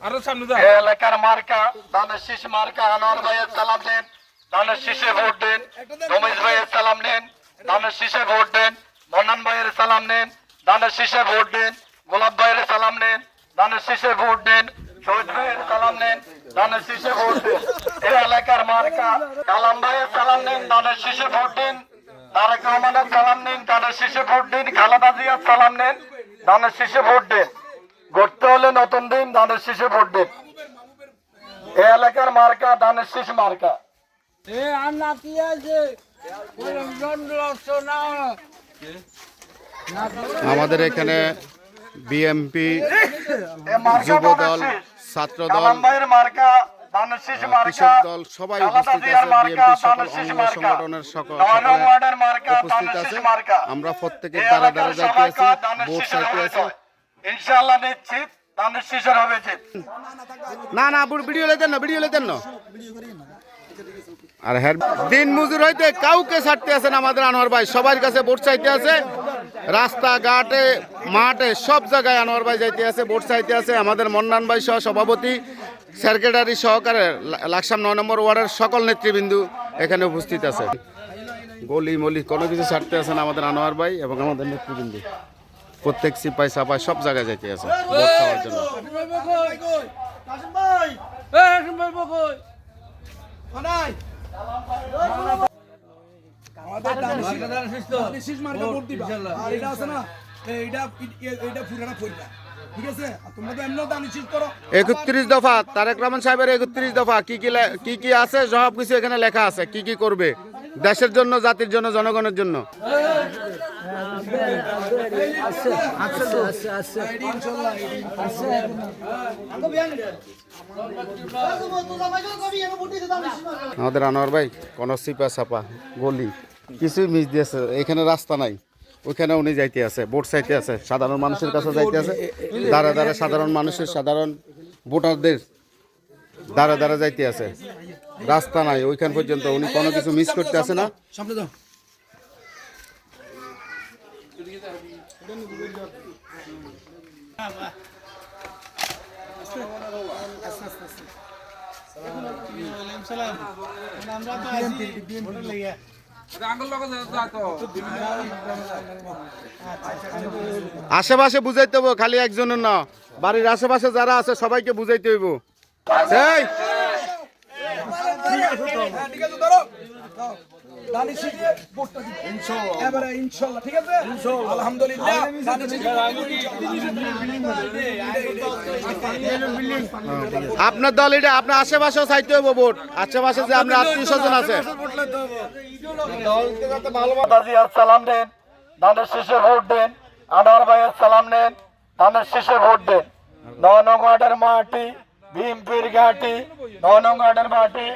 এলাকার মার্কা ধানের শীষ মার্কা। আনোয়ার ভাইয়ের সালাম নেন, ধানের শীষে ভোট দেন। রমেশ ভাইয়ের সালাম নেন, ধানের শীষে ভোট দেন। মন্নান ভাইয়ের সালাম নেন, ধানের শীষে ভোট দেন। গোলাপ ভাইয়ের সালাম নেন, ধানের শীষে ভোট দেন। শহীদ ভাইয়ের সালাম নেন, ধানের শীষে ভোট দেন। এই এলাকার মার্কা কালাম ভাইয়ের সালাম নেন, ধানের শীষে ভোট দেন। তারেক রহমানের সালাম নেন, ধানের শীষে ভোট দিন। খালেদা জিয়ার সালাম নেন, ধানের শীষে ভোট দেন। গড়তে হলে নতুন দিন, ধানের শীষে ভোট দেন। এই এলাকার মার্কা ধানের শীষ মার্কা। আমাদের এখানে বিএমপি, যুবদল, ছাত্রদল, কৃষক দল সবাই উপস্থিত আছে। বিএমপি সকল অঙ্গ সংগঠনের সকলে উপস্থিত আছে। আমরা প্রত্যেকের দ্বারা দ্বারা যাইতে আছি, ভোট চাইতে আছি। ইনশাআল্লাহ নিশ্চিত ধানের শীষের হবে জিত। না না ভিডিও লেতেন না, ভিডিও লেতেন না। আর হ্যাঁ, দিন মজুর হইতে কাউকে ছাড়তে আছেন আমাদের আনোয়ার ভাই, সবার কাছে ভোট চাইতে আছে। রাস্তাঘাটে, মাঠে, সব জায়গায় আনোয়ার ভাই যাইতে আছে, ভোট চাইতে আছে। আমাদের মন্নান ভাই সহ সভাপতি, সেক্রেটারি সহকারে লাকসাম ৯ নম্বর ওয়ার্ডের সকল নেতৃবৃন্দ এখানে উপস্থিত আছে। গলি মলি কোনো কিছু ছাড়তে আছেন আমাদের আনোয়ার ভাই এবং আমাদের নেতৃবৃন্দ। প্রত্যেক সিপাই সাপাই সব জায়গায় যাইতে আছে ভোট চাওয়ার জন্য। ঠিক আছে, তোমরা তো এমনিও দান নিশ্চিত করো। ৩১ দফা তারেক রহমান সাহেবের ৩১ দফা কি কি আছে সব কিছু এখানে লেখা আছে। কি কি করবে দেশের জন্য, জাতির জন্য, জনগণের জন্য। আমাদের আনোয়ার ভাই কোন সিপা সাপা গলি কিছুই মিস দিয়েছে। এখানে রাস্তা নাই, ওইখানে উনি যাইতে আছে, ভোট চাইতে আছে, সাধারণ মানুষের কাছে যাইতে আছে। দ্বারা দ্বারা সাধারণ মানুষের, সাধারণ ভোটারদের দ্বারা দ্বারা যাইতে আছে। রাস্তা নাই ওইখান পর্যন্ত, উনি কোনো কিছু মিস করতে আছে না। আশেপাশে বুঝাইতে হইব, খালি একজনের না, বাড়ির আশেপাশে যারা আছে সবাইকে বুঝাইতে হইব। আপনার দল এটা, আপনার আশেপাশেও চাইতে হইব ভোট। আশেপাশে যে আপনার আত্মীয় স্বজন আছে সালাম দেন, ধানের শীষে ভোট দেন। আনোয়ার ভাইয়ের সালাম নেন, ধানের শীষে ভোট দেন। ৯ নং ওয়ার্ডের মাটি, ভীমপির ঘাটি, ৯ নং ওয়ার্ডের মাটি।